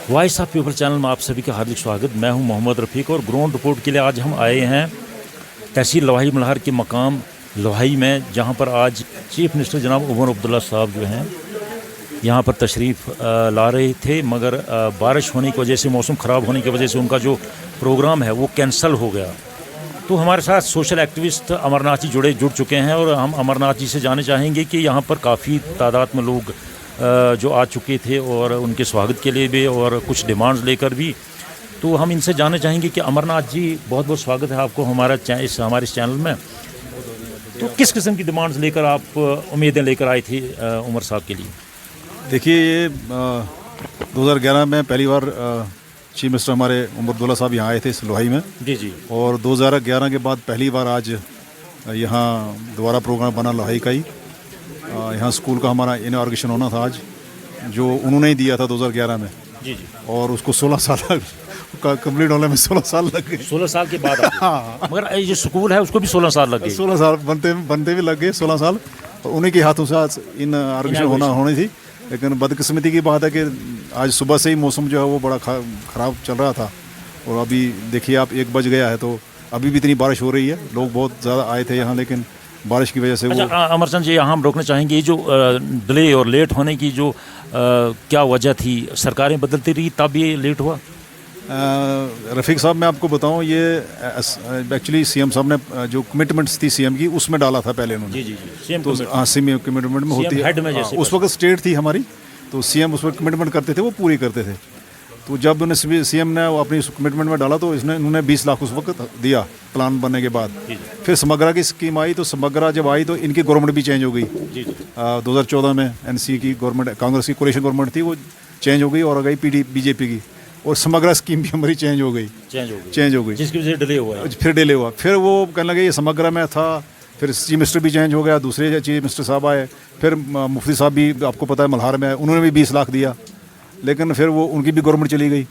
Voice of people channel में आप सभी का हार्दिक स्वागत। मैं हूं मोहम्मद रफ़ीक और ग्राउंड रिपोर्ट के लिए आज हम आए हैं तहसील लोहाई मल्हार के मकाम लोहाई में, जहां पर आज चीफ मिनिस्टर जनाब उमर अब्दुल्ला साहब जो हैं यहां पर तशरीफ़ ला रहे थे, मगर बारिश होने की वजह से, मौसम ख़राब होने की वजह से उनका जो प्रोग्राम है वो कैंसल हो गया। तो हमारे साथ सोशल एक्टिविस्ट अमरनाथ जी जुड़ चुके हैं और हम अमरनाथ जी से जानना चाहेंगे कि यहाँ पर काफ़ी तादाद में लोग जो आ चुके थे और उनके स्वागत के लिए भी और कुछ डिमांड्स लेकर भी। तो हम इनसे जानना चाहेंगे कि अमरनाथ जी, बहुत बहुत स्वागत है आपको हमारे इस चैनल में। तो किस किस्म की डिमांड्स लेकर आप उम्मीदें लेकर आए थे उमर साहब के लिए? देखिए, ये 2011 में पहली बार चीफ मिनिस्टर हमारे उमर अब्दुल्ला साहब यहाँ आए थे इस लोहाई में जी। और 2011 के बाद पहली बार आज यहाँ दोबारा प्रोग्राम बना लोहाई का ही। यहाँ स्कूल का हमारा इनॉर्गेशन होना था आज, जो उन्होंने ही दिया था 2011 में। जी। और उसको 16 साल का कंप्लीट होने में 16 साल लग गए। 16 साल के बाद? हाँ। मगर ये स्कूल है उसको भी 16 साल लग गए। 16 साल बनते भी लग गए 16 साल। और उन्हीं के हाथों से आज इनॉर्गेशन होनी थी। लेकिन बदकिस्मती की बात है कि आज सुबह से ही मौसम जो है वो बड़ा ख़राब चल रहा था और अभी देखिए आप 1 बज गया है तो अभी भी इतनी बारिश हो रही है। लोग बहुत ज़्यादा आए थे यहाँ, लेकिन बारिश की वजह से वो। अमरचंद जी, यहाँ हम रोकना चाहेंगे, ये जो डिले और लेट होने की जो क्या वजह थी? सरकारें बदलती रही तब ये लेट हुआ? रफ़ीक साहब, मैं आपको बताऊं, ये एक्चुअली सीएम साहब ने जो कमिटमेंट्स थी सीएम की उसमें डाला था पहले उन्होंने। जी। सीएम तो हाँ, सीएम कमिटमेंट में होती है। उस वक्त स्टेट थी हमारी, तो सीएम उस वक्त कमिटमेंट करते थे, वो पूरी करते थे। तो जब उन्हें सीएम ने अपनी कमिटमेंट में डाला तो उन्होंने 20 लाख उस वक्त दिया प्लान बनने के बाद। फिर समग्रा की स्कीम आई, तो समग्रा जब आई तो इनकी गवर्नमेंट भी चेंज हो गई। 2014 में एनसी की गवर्नमेंट, कांग्रेस की कोalition गवर्नमेंट थी, वो चेंज हो गई और आ गई बीजेपी की, और समग्रा स्कीम भी हमारी चेंज हो गई। जिसकी वजह से डिले हुआ। फिर डिले हुआ, फिर वो कहने लगे ये समग्रा में था। फिर चीफ मिनिस्टर भी चेंज हो गया, दूसरे चीफ मिनिस्टर साहब आए। फिर मुफ्ती साहब भी, आपको पता है, मल्हार में आए, उन्होंने भी 20 लाख दिया, लेकिन फिर वो उनकी भी गवर्नमेंट चली गई।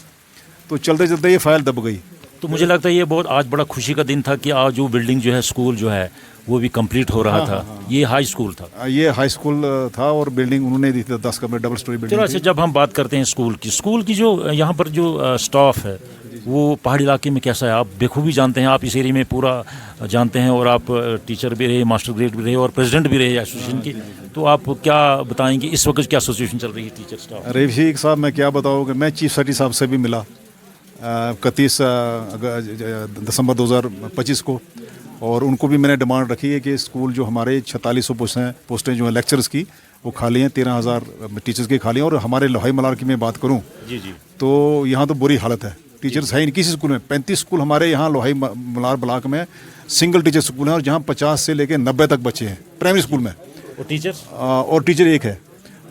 तो चलते चलते ये फाइल दब गई। तो मुझे लगता है ये बहुत आज बड़ा खुशी का दिन था कि आज जो बिल्डिंग जो है, स्कूल जो है, वो भी कंप्लीट हो रहा था। ये हाई स्कूल था। ये हाई स्कूल था और बिल्डिंग उन्होंने दी थी 10 कमरे, डबल स्टोरी बिल्डिंग। चलो, जब हम बात करते हैं स्कूल की जो यहाँ पर जो स्टाफ है वो पहाड़ी इलाके में कैसा है? आप बेखूबी जानते हैं, आप इस एरिया में पूरा जानते हैं और आप टीचर भी रहे, मास्टर ग्रेड भी रहे और प्रेसिडेंट भी रहे एसोसिएशन की। तो आप क्या बताएंगे इस वक्त क्या सिचुएशन चल रही है टीचर स्टाफ? रफ़ीक साहब, मैं क्या बताऊँ कि मैं चीफ सेक्रेटरी साहब से भी मिला 31 दिसंबर 2025 को, और उनको भी मैंने डिमांड रखी है कि स्कूल जो हमारे 4600 पोस्टें जो हैं लेक्चर्स की, वो खाली हैं। 13,000 टीचर्स की खाली हैं। और हमारे लोहाई मल्हार की मैं बात करूं तो यहाँ तो बुरी हालत है, टीचर्स है ही नहीं किसी स्कूल में। 35 स्कूल हमारे यहाँ लोहाई मल्हार ब्लॉक में सिंगल टीचर स्कूल हैं, और जहाँ 50 से लेकर 90 तक बच्चे हैं प्राइमरी स्कूल में, और टीचर एक है।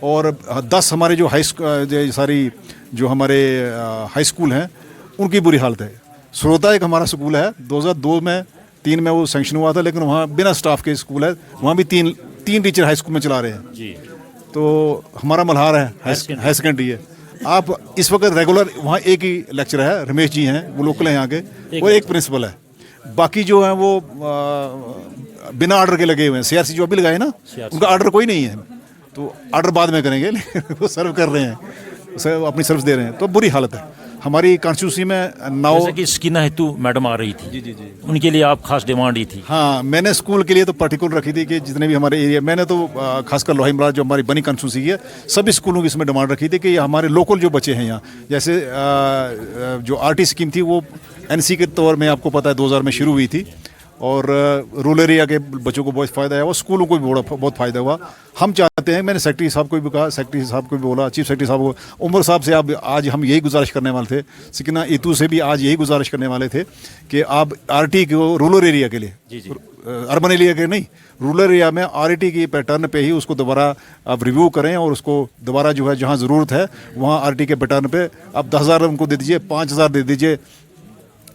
और 10 हमारे जो सारी जो हमारे हाई स्कूल हैं उनकी बुरी हालत है। श्रोता एक हमारा स्कूल है, 2002 में 3 में वो सैंक्शन हुआ था, लेकिन वहाँ बिना स्टाफ के स्कूल है, वहाँ भी तीन टीचर हाई स्कूल में चला रहे हैं जी। तो हमारा मल्हार है हाई सेकेंडरी है। आप इस वक्त रेगुलर वहाँ एक ही लेक्चर है, रमेश जी हैं, वो लोकल हैं यहाँ के, वो एक प्रिंसिपल है। बाकी जो है वो बिना ऑर्डर के लगे हुए हैं। सीआरसी जो अभी लगाए ना, उनका ऑर्डर कोई नहीं है, तो ऑर्डर बाद में करेंगे, लेकिन वो सर्व कर रहे हैं, अपनी सर्विस दे रहे हैं। तो बुरी हालत है हमारी कॉन्स्टिट्यूंसी में। जैसे कि स्कीना हेतु मैडम आ रही थी, जी, उनके लिए आप खास डिमांड ही थी? हाँ, मैंने स्कूल के लिए तो पर्टिकुलर रखी थी कि जितने भी हमारे एरिया, मैंने तो खासकर लोहाई मल्हार जो हमारी बनी कॉन्स्टिट्यूंसी की है, सभी स्कूलों की इसमें डिमांड रखी थी कि हमारे लोकल जो बच्चे हैं यहाँ, जैसे जो आरटी स्कीम थी वो एनसी के तौर में आपको पता है 2000 में शुरू हुई थी, और रूरल एरिया के बच्चों को बहुत फ़ायदा है, और स्कूलों को भी बहुत फ़ायदा हुआ। हम चाहते हैं, मैंने सेक्रेटरी साहब को भी कहा, सेक्रेटरी साहब को भी बोला, चीफ सेक्रेटरी साहब को, उमर साहब से आप आज हम यही गुजारिश करने वाले थे, सिकना इतू से भी आज यही गुजारिश करने वाले थे कि आप आरटी को रूरल एरिया के लिए, अर्बन एरिया के नहीं, रूरल एरिया में आरटी की पैटर्न पे ही उसको दोबारा आप रिव्यू करें, और उसको दोबारा जो है जहाँ ज़रूरत है वहाँ आरटी के पैटर्न पे आप 10,000 उनको दे दीजिए, 5,000 दे दीजिए,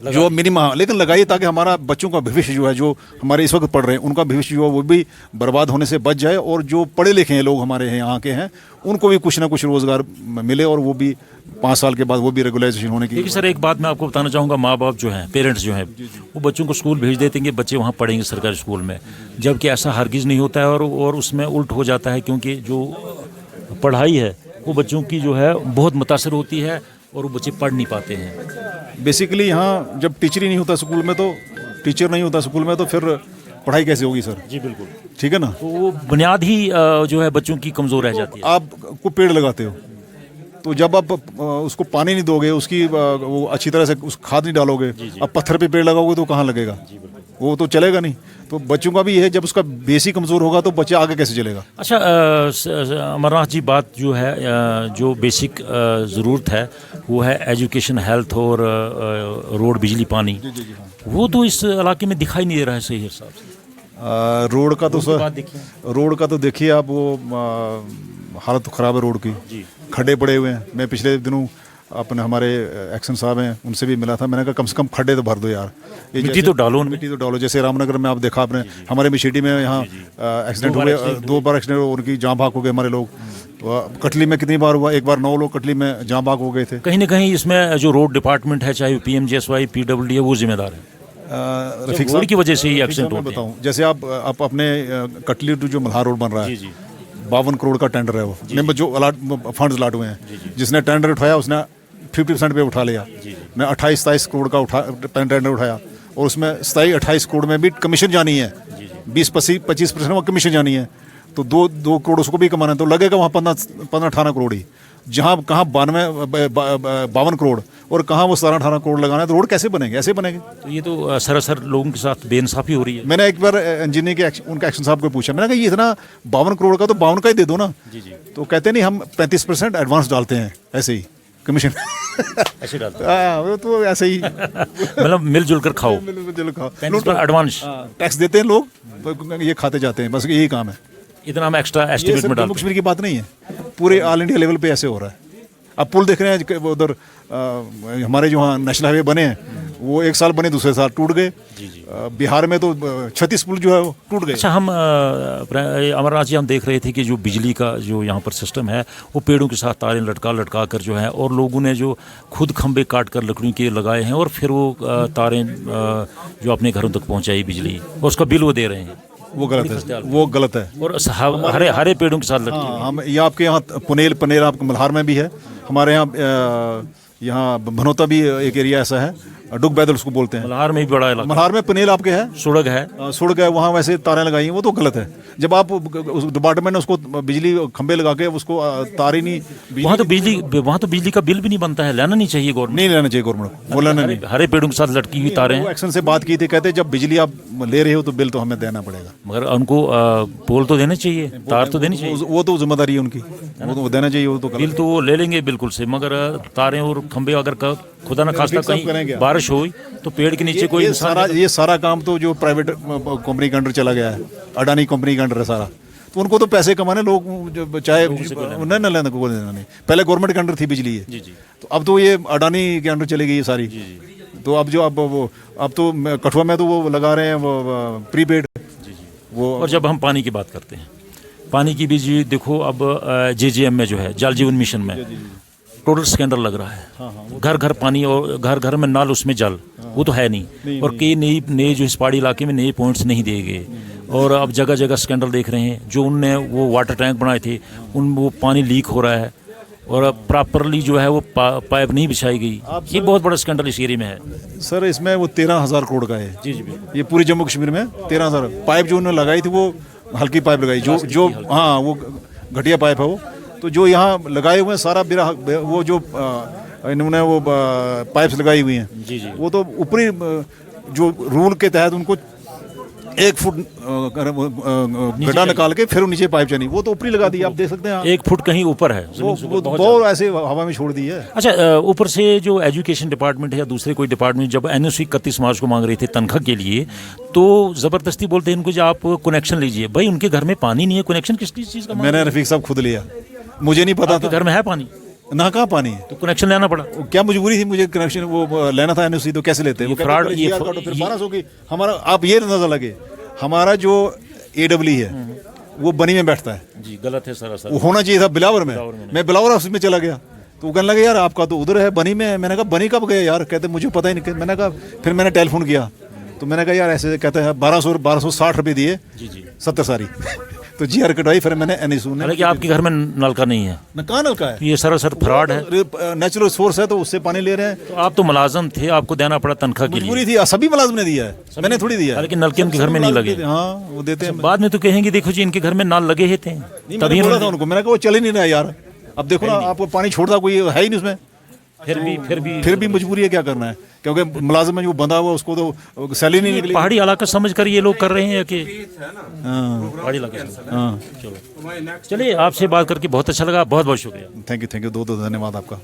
जो मिनिमम, लेकिन लगाइए ताकि हमारा बच्चों का भविष्य जो है, जो हमारे इस वक्त पढ़ रहे हैं, उनका भविष्य जो है वो भी बर्बाद होने से बच जाए, और जो पढ़े लिखे हैं लोग हमारे यहाँ के हैं उनको भी कुछ ना कुछ रोज़गार मिले, और वो भी 5 साल के बाद वो भी रेगुलाइजेशन होने की। देखिए सर, एक बात मैं आपको बताना चाहूँगा, माँ बाप जो हैं, पेरेंट्स जो हैं, वो बच्चों को स्कूल भेज देते हैं कि बच्चे वहाँ पढ़ेंगे सरकारी स्कूल में, जबकि ऐसा हरगिज़ नहीं होता है, और उसमें उल्ट हो जाता है, क्योंकि जो पढ़ाई है वो बच्चों की जो है बहुत मुतासर होती है और वो बच्चे पढ़ नहीं पाते हैं। बेसिकली यहाँ जब टीचर ही नहीं होता स्कूल में, तो टीचर नहीं होता स्कूल में, तो फिर पढ़ाई कैसे होगी सर? जी बिल्कुल, ठीक है ना। तो वो बुनियाद ही जो है बच्चों की कमज़ोर रह जाती है। आप को पेड़ लगाते हो, तो जब आप उसको पानी नहीं दोगे, उसकी वो अच्छी तरह से उस खाद नहीं डालोगे, अब पत्थर पे पेड़ लगाओगे तो कहाँ लगेगा? वो तो चलेगा नहीं। तो बच्चों का भी ये है, जब उसका बेसिक कमज़ोर होगा तो बच्चा आगे कैसे चलेगा? अच्छा अमरनाथ जी, बात जो है जो बेसिक ज़रूरत है वो है एजुकेशन, हेल्थ और रोड, बिजली, पानी। वो तो इस इलाके में दिखाई नहीं दे रहा है सही हिसाब से। रोड का तो बात देखिए, रोड का तो देखिए आप, वो हालत तो ख़राब है रोड की। खड्डे पड़े हुए हैं। मैं पिछले दिनों अपने हमारे एक्शन साहब हैं, उनसे भी मिला था। मैंने कहा कम से कम खड्डे तो भर दो यार, मिट्टी तो डालो, मिट्टी तो डालो। जैसे रामनगर में आप देखा आपने, हमारे मिशीटी में यहाँ एक्सीडेंट हुए, 2 बार एक्सीडेंट हुए, उनकी जान भाग हो गए हमारे लोग। कटली में कितनी बार हुआ? एक बार 9 लोग कटली में जान भाग हो गए थे। कहीं ना कहीं इसमें जो रोड डिपार्टमेंट है, चाहे PMGSY, PWD है, वो जिम्मेदार है। रफीक रोड की वजह से ही एक्सीडेंट मैं होते हैं। बताऊँ, जैसे आप अपने कटली टू जो मल्हार रोड बन रहा है, 52 करोड़ का टेंडर है वो, में जो फंड्स अलाट हुए हैं, जिसने टेंडर उठाया उसने 50% पे उठा लिया। मैं 28-27 करोड़ का टेंडर उठाया, और उसमें 27-28 करोड़ में भी कमीशन जानी है, 20-25% वो कमीशन जानी है। तो 2 करोड़ उसको भी कमाना है, तो लगेगा वहाँ 15-18 करोड़ ही। जहाँ कहाँ 52 करोड़ और कहाँ वो 17-18 करोड़ लगाना है, तो रोड कैसे बनेंगे? ऐसे बनेंगे। तो ये तो सरासर लोगों के साथ बेइंसाफी हो रही है। मैंने एक बार इंजीनियर के उनका एक्शन साहब को पूछा, मैंने कहा ये इतना 52 करोड़ का तो 52 का ही दे दो ना। तो कहते नहीं, हम 35% एडवांस डालते हैं, ऐसे ही कमीशन ऐसे डालते हैं। वो तो ऐसे ही मतलब मिलजुल कर खाओ, चलो खाओ, 35% एडवांस टैक्स देते हैं लोग, तो ये खाते जाते हैं, बस यही काम है। इतना हम एक्स्ट्रा ये एस्टिमेट सिर्फ में जम्मू डालते कश्मीर की बात नहीं है, पूरे ऑल इंडिया लेवल पे ऐसे हो रहा है। अब पुल देख रहे हैं कि वो उधर हमारे जो यहाँ नेशनल हाईवे बने हैं, वो एक साल बने, दूसरे साल टूट गए। बिहार में तो 36 पुल जो है वो टूट गए। अच्छा, हम अमरनाथ जी, हम देख रहे थे कि जो बिजली का जो यहाँ पर सिस्टम है, वो पेड़ों के साथ तारें लटका कर जो है, और लोगों ने जो खुद खंबे काट कर लकड़ियों के लगाए हैं, और फिर वो तारें जो अपने घरों तक पहुँचाई बिजली, और उसका बिल वो दे रहे हैं। वो गलत है, वो गलत है। और हरे पेड़ों के साथ लटकी। हम ये आपके यहाँ पनेर आपके मल्हार में भी है, हमारे यहाँ भनोता भी एक एरिया ऐसा है, डुग बैदल उसको बोलते हैं। मल्हार में भी बड़ा इलाका, मल्हार में पनेल आपके है, सुड़ग है, सुड़ग है, वहाँ वैसे तारें लगाई हैं, वो तो गलत है। जब आप उस डिपार्टमेंट ने उसको बिजली खंबे लगा के उसको तार ही नहीं, वहाँ तो बिजली का बिल भी नहीं बनता है। लेना नहीं चाहिए गवर्नमेंट, नहीं लेना चाहिए गवर्नमेंट को, वो लेना नहीं। हरे पेड़ों के साथ लटकी हुई तारें। एक्शन से बात की थी, कहते जब बिजली आप ले रहे हो तो बिल तो हमें देना पड़ेगा, मगर उनको पोल तो देने चाहिए, तार तो देनी चाहिए। वो तो जिम्मेदारी है उनकी, वो तो देना चाहिए। वो तो बिल तो वो ले लेंगे बिल्कुल से, मगर तारें और खंबे अगर खुदा न खास्ता कहीं बारिश हुई तो पेड़ के नीचे कोई ये सारा काम तो जो प्राइवेट कंपनी के अंडर चला गया है, अडानी कंपनी के अंडर है सारा, तो उनको तो पैसे कमाने लोग, चाहे नहीं लेना को देना नहीं। पहले गवर्नमेंट के अंडर थी बिजली ये, तो अब तो ये अडानी के अंडर चली गई ये सारी। तो अब जो अब तो कठुआ में तो वो लगा रहे हैं वो प्रीपेड वो। और जब हम पानी की बात करते हैं, पानी की भी जी देखो, अब JJM में जो है, जल जीवन मिशन में टोटल स्कैंडल लग रहा है। घर घर पानी और घर घर में नल, उसमें जल, वो तो है नहीं। और कई नए जो इस पहाड़ी इलाके में नए पॉइंट्स नहीं दिए गए, और अब जगह जगह स्कैंडल देख रहे हैं। जो उनने वो वाटर टैंक बनाए थे, वो पानी लीक हो रहा है, और प्रॉपरली जो है वो पाइप नहीं बिछाई गई। ये बहुत बड़ा स्कैंडल इस एरिया में है सर। इसमें वो 13,000 करोड़ का है। जी, ये पूरे जम्मू कश्मीर में 13,000 पाइप जो उन्होंने लगाई थी, वो हल्की पाइप लगाई, जो हाँ वो घटिया पाइप है वो। तो जो यहाँ लगाए हुए हैं सारा वो जो इन्होंने वो पाइप्स लगाई हुई हैं, वो तो ऊपरी जो रूल के तहत उनको 1 फुट गड्ढा निकाल के फिर नीचे पाइप जानी, वो तो ऊपरी लगा दी। आप देख सकते हैं 1 फुट कहीं ऊपर है, वो बहुत ऐसे हवा में छोड़ दी है। अच्छा, ऊपर से जो एजुकेशन डिपार्टमेंट है या दूसरे कोई डिपार्टमेंट जब NOC 31 मार्च को मांग रहे थे तनख्वाह के लिए, तो ज़बरदस्ती बोलते हैं इनको जो आप कनेक्शन लीजिए। भाई उनके घर में पानी नहीं है, कनेक्शन किस चीज़ का? मैंने रफीक साहब खुद लिया, मुझे नहीं पता था। घर में है पानी ना, कहाँ पानी है, तो कनेक्शन लेना पड़ा। क्या मजबूरी थी मुझे कनेक्शन वो लेना था NOC, तो कैसे लेते हैं? फ्रॉड, ये 1200 की हमारा। आप ये नजर लगे, हमारा जो AWE है वो बनी में बैठता है जी, गलत है सरासर। वो होना चाहिए था बिलावर में। मैं बिलावर ऑफिस में चला गया, तो वो कहने लगे यार आपका तो उधर है, बनी में है। मैंने कहा बनी कब गए यार? कहते मुझे पता ही नहीं। मैंने कहा, फिर मैंने टेलीफोन किया, तो मैंने कहा यार ऐसे कहते हैं 1260 रुपये दिए 70 सारी तो GR कटवाई, फिर मैंने NSU ने। हालांकि आपके घर में नलका नहीं है, न कहाँ नलका है, ये सरासर फ्रॉड है। नेचुरल सोर्स है तो उससे पानी ले रहे हैं। तो आप तो मुलाजम थे, आपको देना पड़ा तनख्वाह के लिए। मजबूरी थी, सभी मुलाजिम ने दिया है, मैंने थोड़ी दिया है। लेकिन नलके उनके घर में नहीं लगे। हाँ वो देते हैं। बाद में तो कहेंगे देखो जी इनके घर में नल लगे ही थे, नहीं, तभी मैंने बोला था उन्होंने- उनको, मैंने कहा वो चल ही नहीं रहा यार। अब देखो ना, आपको पानी छोड़ता कोई है ही नहीं उसमें, फिर भी मजबूरी है, क्या करना है, क्योंकि मुलाजिम में जो बंधा हुआ उसको तो सैलरी नहीं निकली। पहाड़ी इलाका समझ कर ये लोग कर रहे हैं कि हाँ पहाड़ी इलाका से। हाँ, चलो चलिए, आपसे बात करके बहुत अच्छा लगा, बहुत बहुत शुक्रिया। थैंक यू, दो धन्यवाद आपका।